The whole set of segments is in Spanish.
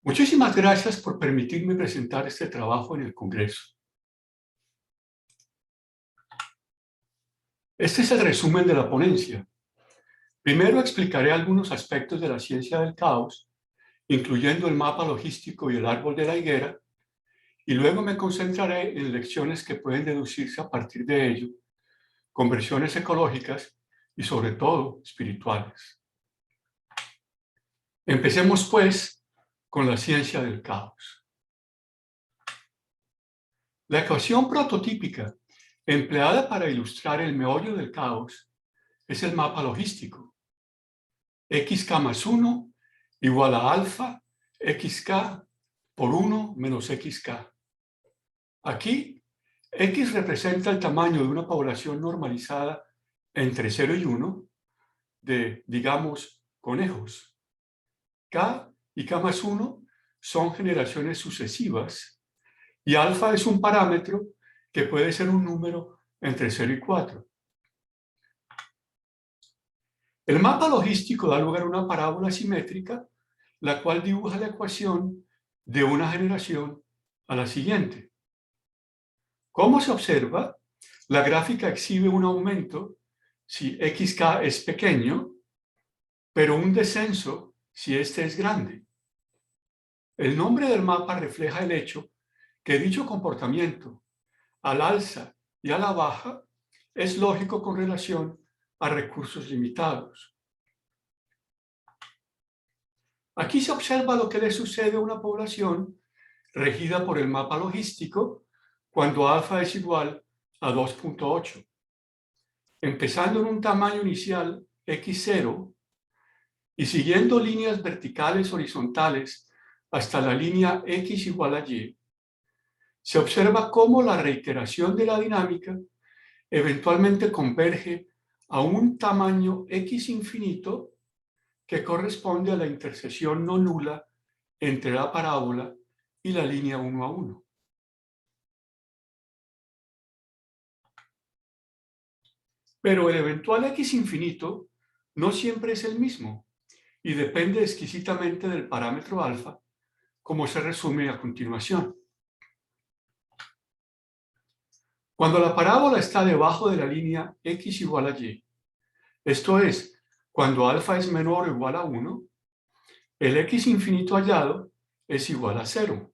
Muchísimas gracias por permitirme presentar este trabajo en el Congreso. Este es el resumen de la ponencia. Primero explicaré algunos aspectos de la ciencia del caos, incluyendo el mapa logístico y el árbol de la higuera, y luego me concentraré en lecciones que pueden deducirse a partir de ello, conversiones ecológicas y sobre todo espirituales. Empecemos pues con la ciencia del caos. La ecuación prototípica empleada para ilustrar el meollo del caos es el mapa logístico. xk más 1 igual a alfa xk por 1 menos xk. Aquí, x representa el tamaño de una población normalizada entre 0 y 1 de, digamos, conejos. K y k más 1 son generaciones sucesivas y alfa es un parámetro que puede ser un número entre 0 y 4. El mapa logístico da lugar a una parábola simétrica, la cual dibuja la ecuación de una generación a la siguiente. Como se observa, la gráfica exhibe un aumento si xk es pequeño, pero un descenso si este es grande. El nombre del mapa refleja el hecho que dicho comportamiento, al alza y a la baja, es lógico con relación a recursos limitados. Aquí se observa lo que le sucede a una población regida por el mapa logístico cuando alfa es igual a 2.8. Empezando en un tamaño inicial x0 y siguiendo líneas verticales horizontales hasta la línea x igual a y, se observa cómo la reiteración de la dinámica eventualmente converge a un tamaño x infinito que corresponde a la intersección no nula entre la parábola y la línea 1 a 1. Pero el eventual x infinito no siempre es el mismo y depende exquisitamente del parámetro alfa, como se resume a continuación. Cuando la parábola está debajo de la línea x igual a y, esto es, cuando alfa es menor o igual a 1, el x infinito hallado es igual a 0.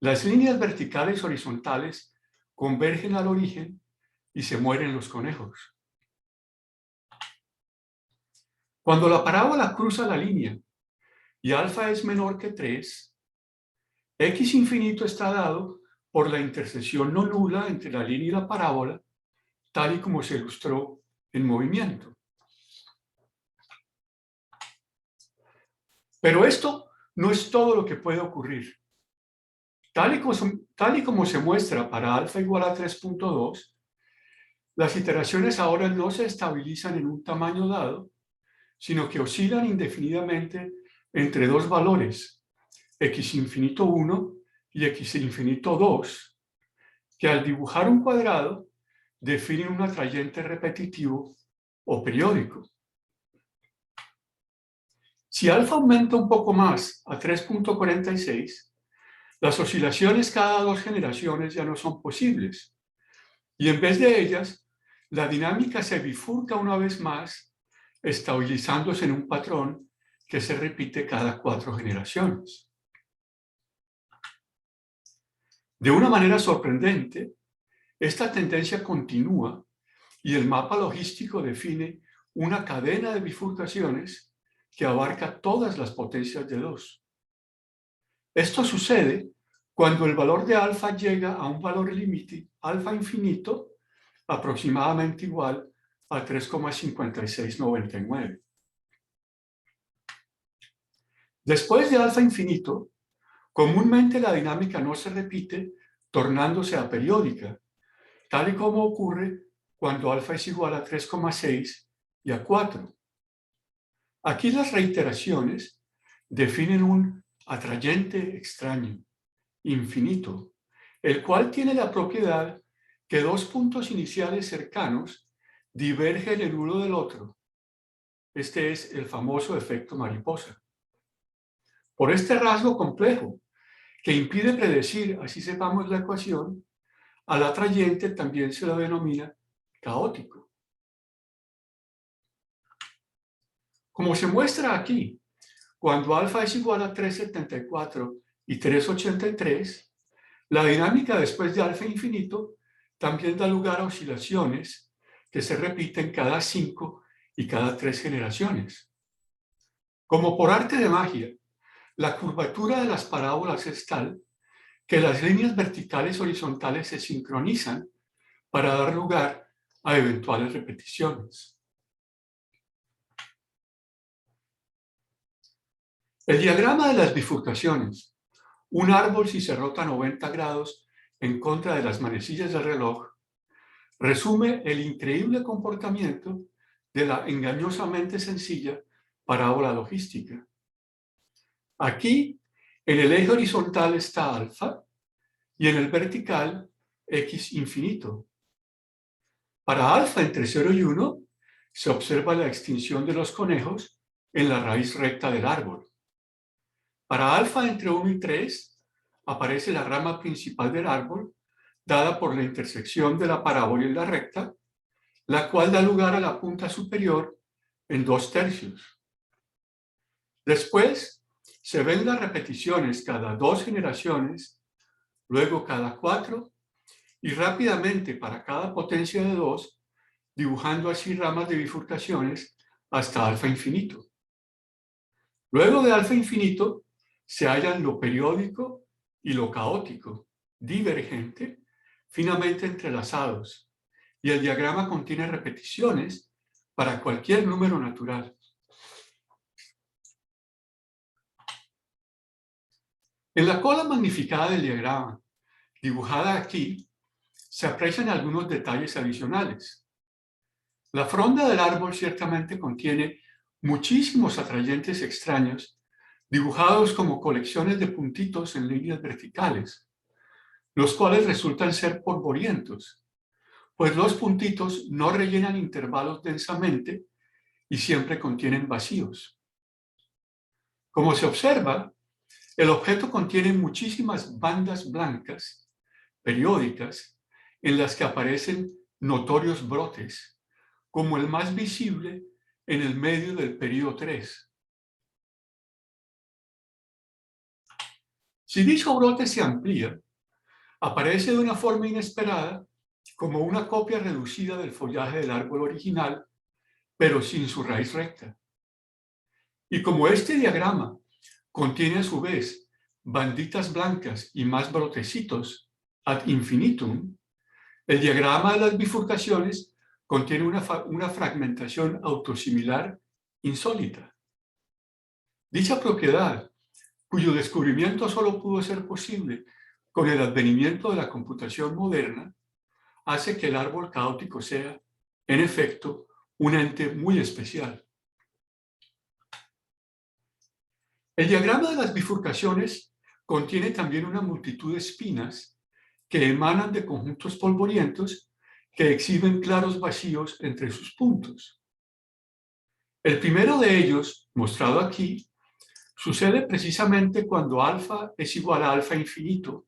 Las líneas verticales horizontales convergen al origen y se mueren los conejos. Cuando la parábola cruza la línea y alfa es menor que 3, x infinito está dado por la intersección no nula entre la línea y la parábola, tal y como se ilustró en movimiento. Pero esto no es todo lo que puede ocurrir. Tal y como se muestra para alfa igual a 3.2, las iteraciones ahora no se estabilizan en un tamaño dado, sino que oscilan indefinidamente entre dos valores, x infinito 1 y x infinito 2, que al dibujar un cuadrado definen un atrayente repetitivo o periódico. Si alfa aumenta un poco más a 3.46, las oscilaciones cada dos generaciones ya no son posibles, y en vez de ellas, la dinámica se bifurca una vez más, estabilizándose en un patrón que se repite cada 4 generaciones. De una manera sorprendente, esta tendencia continúa y el mapa logístico define una cadena de bifurcaciones que abarca todas las potencias de 2. Esto sucede cuando el valor de alfa llega a un valor límite alfa infinito aproximadamente igual a 3,5699. Después de alfa infinito, comúnmente la dinámica no se repite, tornándose aperiódica, tal y como ocurre cuando alfa es igual a 3,6 y a 4. Aquí las reiteraciones definen un atrayente extraño, infinito, el cual tiene la propiedad que dos puntos iniciales cercanos divergen el uno del otro. Este es el famoso efecto mariposa. Por este rasgo complejo, que impide predecir, así sepamos la ecuación, al atrayente también se lo denomina caótico. Como se muestra aquí, cuando alfa es igual a 3,74 y 3,83, la dinámica después de alfa infinito también da lugar a oscilaciones que se repiten cada 5 y cada 3 generaciones. Como por arte de magia, la curvatura de las parábolas es tal que las líneas verticales horizontales se sincronizan para dar lugar a eventuales repeticiones. El diagrama de las bifurcaciones, un árbol si se rota 90 grados en contra de las manecillas del reloj, resume el increíble comportamiento de la engañosamente sencilla parábola logística. Aquí, en el eje horizontal está alfa y en el vertical x infinito. Para alfa entre 0 y 1 se observa la extinción de los conejos en la raíz recta del árbol. Para alfa entre 1 y 3 aparece la rama principal del árbol dada por la intersección de la parábola y la recta, la cual da lugar a la punta superior en 2/3. Después se ven las repeticiones cada 2 generaciones, luego cada 4 y rápidamente para cada potencia de 2, dibujando así ramas de bifurcaciones hasta alfa infinito. Luego de alfa infinito se hallan lo periódico y lo caótico, divergente, finamente entrelazados, y el diagrama contiene repeticiones para cualquier número natural. En la cola magnificada del diagrama, dibujada aquí, se aprecian algunos detalles adicionales. La fronda del árbol ciertamente contiene muchísimos atrayentes extraños, dibujados como colecciones de puntitos en líneas verticales, los cuales resultan ser polvorientos, pues los puntitos no rellenan intervalos densamente y siempre contienen vacíos. Como se observa, el objeto contiene muchísimas bandas blancas, periódicas, en las que aparecen notorios brotes, como el más visible en el medio del periodo 3. Si dicho brote se amplía, aparece de una forma inesperada como una copia reducida del follaje del árbol original, pero sin su raíz recta. Y como este diagrama contiene a su vez banditas blancas y más brotecitos ad infinitum, el diagrama de las bifurcaciones contiene una fragmentación autosimilar insólita. Dicha propiedad, cuyo descubrimiento solo pudo ser posible con el advenimiento de la computación moderna, hace que el árbol caótico sea, en efecto, un ente muy especial. El diagrama de las bifurcaciones contiene también una multitud de espinas que emanan de conjuntos polvorientos que exhiben claros vacíos entre sus puntos. El primero de ellos, mostrado aquí, sucede precisamente cuando alfa es igual a alfa infinito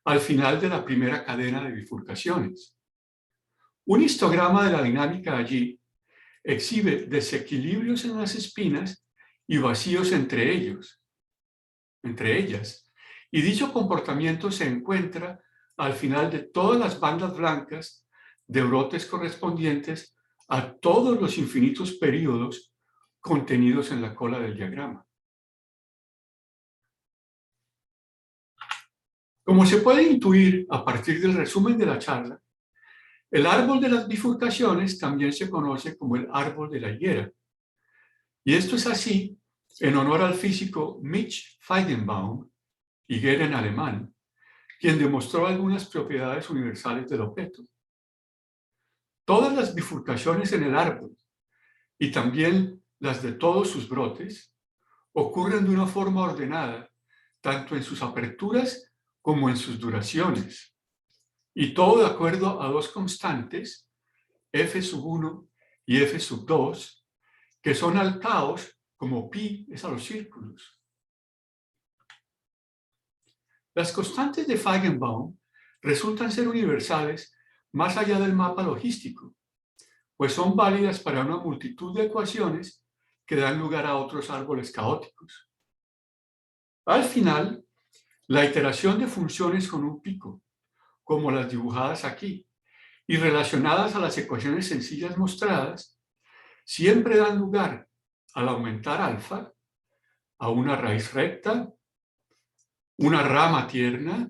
al final de la primera cadena de bifurcaciones. Un histograma de la dinámica allí exhibe desequilibrios en las espinas y vacíos entre ellas, y dicho comportamiento se encuentra al final de todas las bandas blancas de brotes correspondientes a todos los infinitos períodos contenidos en la cola del diagrama. Como se puede intuir a partir del resumen de la charla, el árbol de las bifurcaciones también se conoce como el árbol de la higuera. Y esto es así en honor al físico Mitch Feigenbaum, higuera en alemán, quien demostró algunas propiedades universales del objeto. Todas las bifurcaciones en el árbol, y también las de todos sus brotes, ocurren de una forma ordenada, tanto en sus aperturas como en sus duraciones, y todo de acuerdo a dos constantes, f⁻�1 y f⁻², que son al caos como pi es a los círculos. Las constantes de Feigenbaum resultan ser universales más allá del mapa logístico, pues son válidas para una multitud de ecuaciones que dan lugar a otros árboles caóticos. Al final, la iteración de funciones con un pico, como las dibujadas aquí, y relacionadas a las ecuaciones sencillas mostradas, siempre dan lugar, al aumentar alfa, a una raíz recta, una rama tierna,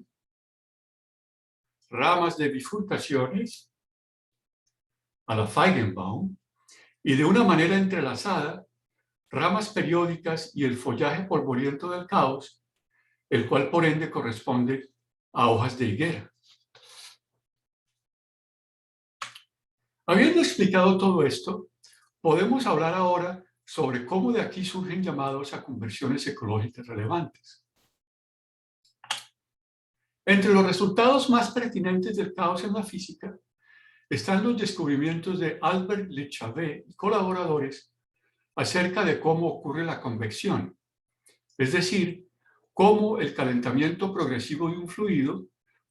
ramas de bifurcaciones, a la Feigenbaum, y de una manera entrelazada, ramas periódicas y el follaje polvoriento del caos, el cual por ende corresponde a hojas de higuera. Habiendo explicado todo esto, podemos hablar ahora sobre cómo de aquí surgen llamados a conversiones ecológicas relevantes. Entre los resultados más pertinentes del caos en la física están los descubrimientos de Albert Lechavet y colaboradores acerca de cómo ocurre la convección, es decir, cómo el calentamiento progresivo de un fluido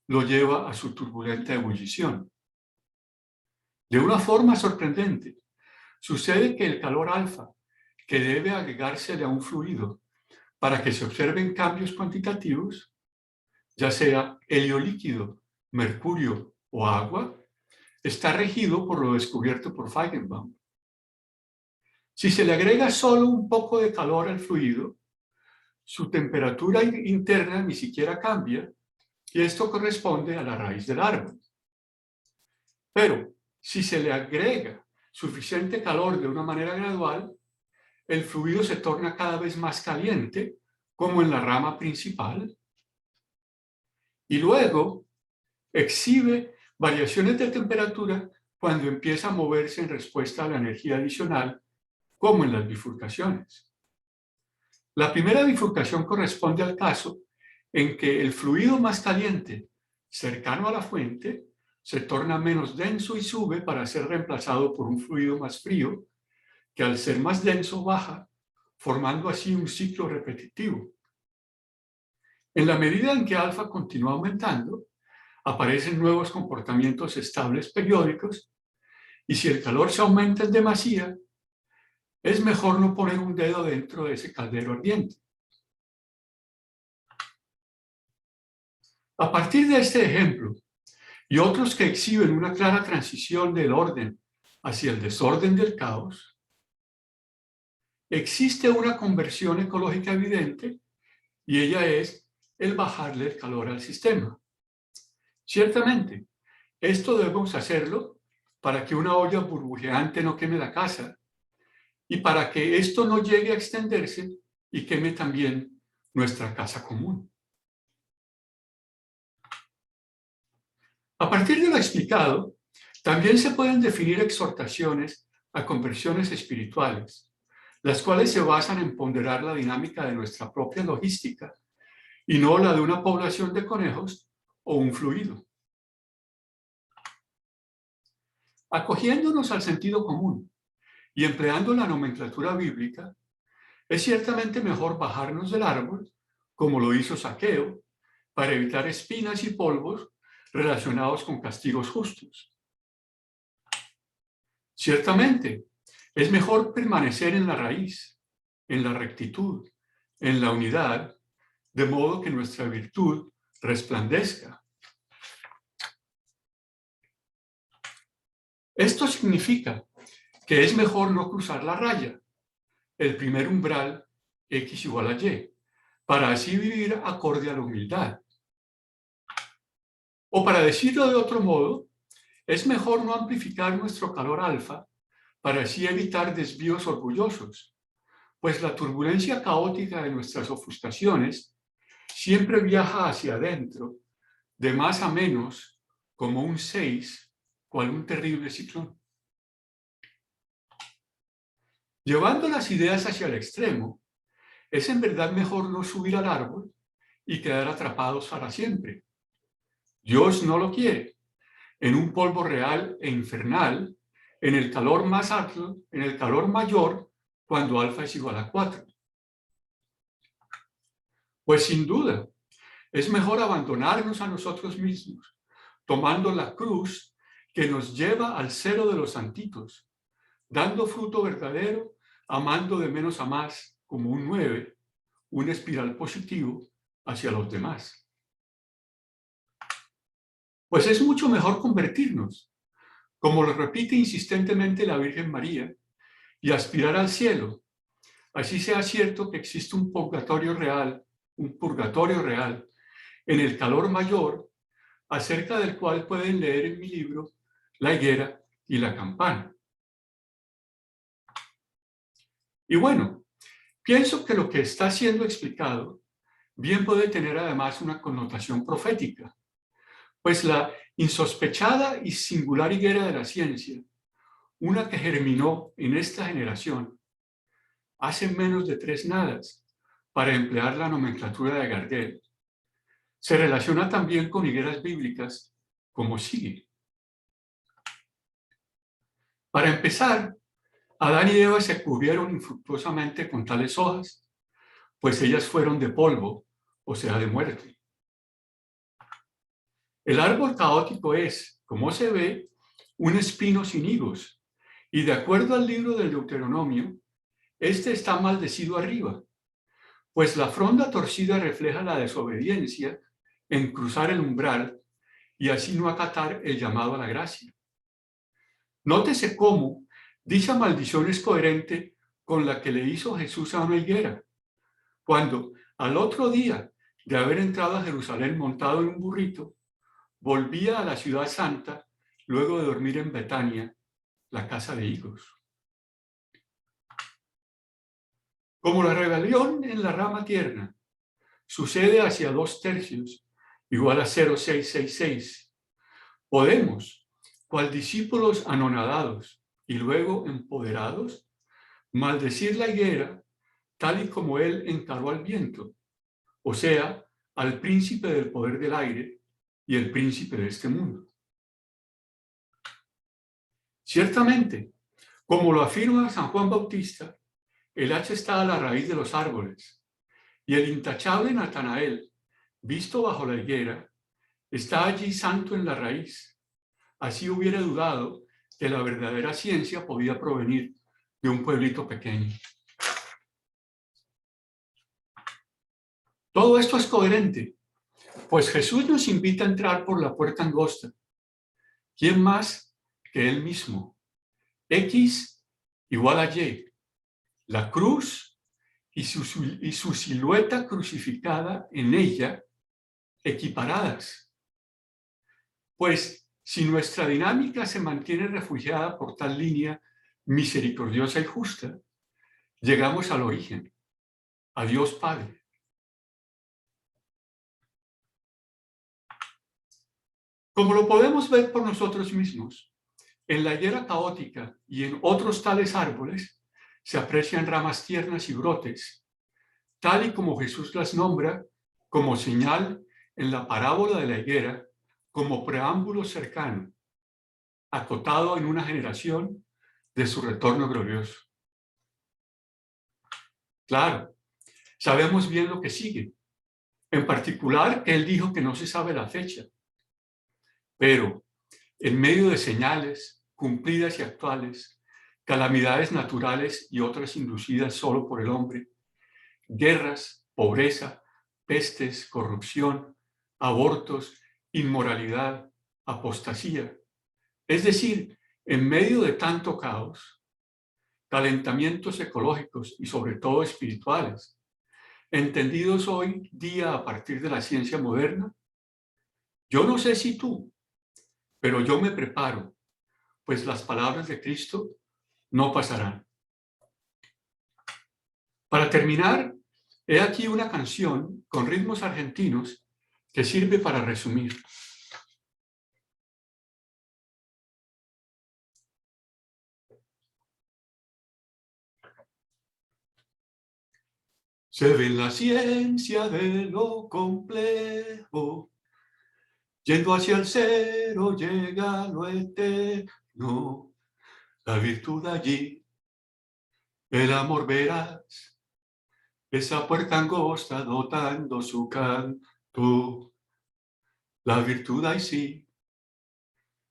lo lleva a su turbulenta ebullición. De una forma sorprendente, sucede que el calor alfa, que debe agregársele a un fluido para que se observen cambios cuantitativos, ya sea helio líquido, mercurio o agua, está regido por lo descubierto por Feigenbaum. Si se le agrega solo un poco de calor al fluido, su temperatura interna ni siquiera cambia y esto corresponde a la raíz del árbol. Pero si se le agrega suficiente calor de una manera gradual, el fluido se torna cada vez más caliente, como en la rama principal, y luego exhibe variaciones de temperatura cuando empieza a moverse en respuesta a la energía adicional, como en las bifurcaciones. La primera bifurcación corresponde al caso en que el fluido más caliente, cercano a la fuente, se torna menos denso y sube para ser reemplazado por un fluido más frío, que al ser más denso baja, formando así un ciclo repetitivo. En la medida en que alfa continúa aumentando, aparecen nuevos comportamientos estables periódicos, y si el calor se aumenta en demasía, es mejor no poner un dedo dentro de ese caldero ardiente. A partir de este ejemplo, y otros que exhiben una clara transición del orden hacia el desorden del caos, existe una conversión ecológica evidente y ella es el bajarle el calor al sistema. Ciertamente, esto debemos hacerlo para que una olla burbujeante no queme la casa y para que esto no llegue a extenderse y queme también nuestra casa común. A partir de lo explicado, también se pueden definir exhortaciones a conversiones espirituales, las cuales se basan en ponderar la dinámica de nuestra propia logística y no la de una población de conejos o un fluido. Acogiéndonos al sentido común y empleando la nomenclatura bíblica, es ciertamente mejor bajarnos del árbol, como lo hizo Zaqueo, para evitar espinas y polvos relacionados con castigos justos. Ciertamente, es mejor permanecer en la raíz, en la rectitud, en la unidad, de modo que nuestra virtud resplandezca. Esto significa que es mejor no cruzar la raya, el primer umbral X igual a Y, para así vivir acorde a la humildad. O para decirlo de otro modo, es mejor no amplificar nuestro calor alfa para así evitar desvíos orgullosos, pues la turbulencia caótica de nuestras ofuscaciones siempre viaja hacia adentro, de más a menos, como un 6, cual un terrible ciclón. Llevando las ideas hacia el extremo, es en verdad mejor no subir al árbol y quedar atrapados para siempre. Dios no lo quiere. En un polvo real e infernal, en el calor más alto, en el calor mayor, cuando alfa es igual a 4. Pues sin duda, Es mejor abandonarnos a nosotros mismos, tomando la cruz que nos lleva al cero de los santitos, dando fruto verdadero, amando de menos a más como un 9, una espiral positivo hacia los demás. Pues es mucho mejor convertirnos, como lo repite insistentemente la Virgen María, y aspirar al cielo. Así sea cierto que existe un purgatorio real, en el calor mayor, acerca del cual pueden leer en mi libro La higuera y la campana. Y bueno, pienso que lo que está siendo explicado bien puede tener además una connotación profética, pues la insospechada y singular higuera de la ciencia, una que germinó en esta generación, hace menos de 3 nadas, para emplear la nomenclatura de Gardel, se relaciona también con higueras bíblicas como sigue. Para empezar, Adán y Eva se cubrieron infructuosamente con tales hojas, pues ellas fueron de polvo, o sea, de muerte. El árbol caótico es, como se ve, un espino sin higos, y de acuerdo al libro del Deuteronomio, este está maldecido arriba, pues la fronda torcida refleja la desobediencia en cruzar el umbral y así no acatar el llamado a la gracia. Nótese cómo dicha maldición es coherente con la que le hizo Jesús a una higuera, cuando al otro día de haber entrado a Jerusalén montado en un burrito, volvía a la ciudad santa luego de dormir en Betania, la casa de higos. Como la rebelión en la rama tierna sucede hacia 2/3, igual a 0,666, podemos, cual discípulos anonadados y luego empoderados, maldecir la higuera tal y como él encaró al viento, o sea, al príncipe del poder del aire y el príncipe de este mundo. Ciertamente, como lo afirma San Juan Bautista, el hacha está a la raíz de los árboles, y el intachable Natanael, visto bajo la higuera, está allí santo en la raíz. Así hubiera dudado que la verdadera ciencia podía provenir de un pueblito pequeño. Todo esto es coherente, pues Jesús nos invita a entrar por la puerta angosta. ¿Quién más que Él mismo? X igual a Y. La cruz y su silueta crucificada en ella equiparadas. Pues si nuestra dinámica se mantiene refugiada por tal línea misericordiosa y justa, llegamos al origen, a Dios Padre. Como lo podemos ver por nosotros mismos, en la higuera caótica y en otros tales árboles se aprecian ramas tiernas y brotes, tal y como Jesús las nombra como señal en la parábola de la higuera, como preámbulo cercano, acotado en una generación de su retorno glorioso. Claro, sabemos bien lo que sigue. En particular, él dijo que no se sabe la fecha, pero en medio de señales cumplidas y actuales, calamidades naturales y otras inducidas solo por el hombre, guerras, pobreza, pestes, corrupción, abortos, inmoralidad, apostasía. Es decir, en medio de tanto caos, calentamientos ecológicos y sobre todo espirituales, entendidos hoy día a partir de la ciencia moderna, yo no sé si tú, pero yo me preparo, pues las palabras de Cristo no pasarán. Para terminar, he aquí una canción con ritmos argentinos que sirve para resumir. Se ve en la ciencia de lo complejo, yendo hacia el cero llega lo eterno, la virtud allí, el amor verás, esa puerta angosta dotando su canto. Tú, la virtud hay sí,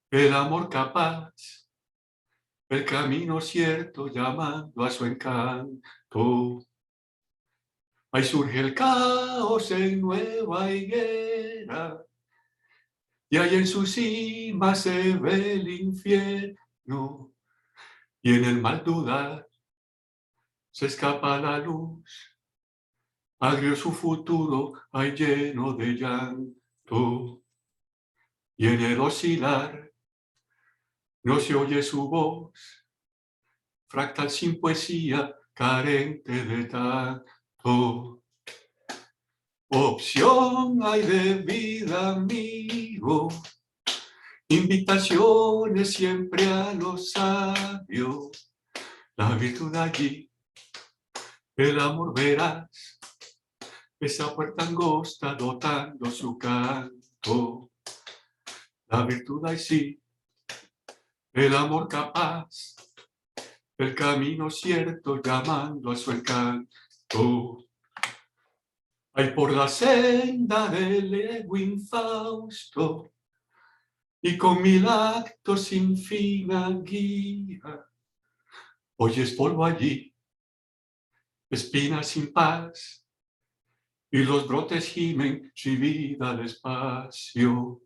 el amor capaz, el camino cierto llamando a su encanto. Ahí surge el caos en nueva higuera, y ahí en su cima se ve el infierno, y en el mal dudar se escapa la luz, agrio su futuro hay lleno de llanto, y en el oscilar no se oye su voz, fractal sin poesía, carente de tanto. Opción hay de vida, amigo, invitaciones siempre a los sabios, la virtud allí, el amor verás, esa puerta angosta dotando su canto. La virtud hay sí, el amor capaz, el camino cierto llamando a su encanto. Hay por la senda del ego infausto y con mil actos sin fin guía. Oyes polvo allí, espinas sin paz, y los brotes gimen sin vida al espacio.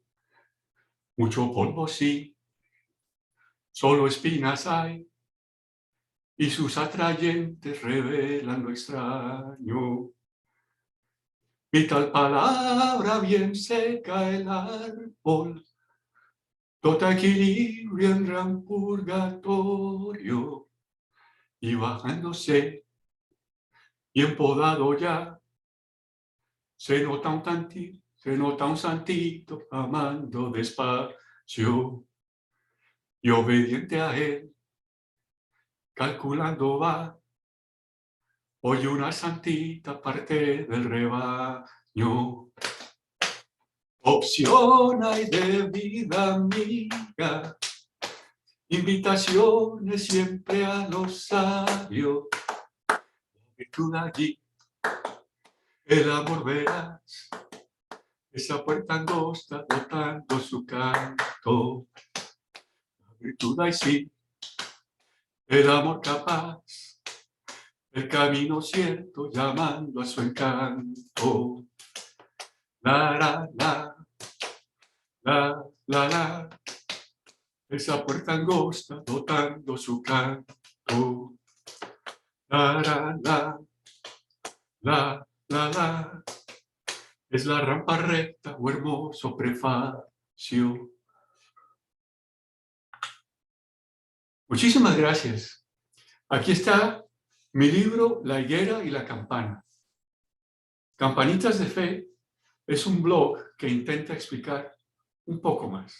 Mucho polvo sí, solo espinas hay, y sus atrayentes revelan lo extraño. Y tal palabra bien seca el árbol, todo equilibrio en gran purgatorio, y bajándose, bien podado ya, se nota un santito amando despacio, y obediente a él, calculando va, oye una santita parte del rebaño. Opción hay de vida amiga, invitaciones siempre a los sabios, virtud allí, el amor verás, esa puerta angosta botando su canto. La virtud hay sí, el amor capaz, el camino cierto llamando a su encanto. La, la, esa puerta angosta botando su canto. La, la, es la rampa recta o hermoso prefacio. Muchísimas gracias. Aquí está mi libro La higuera y la campana. Campanitas de Fe es un blog que intenta explicar un poco más.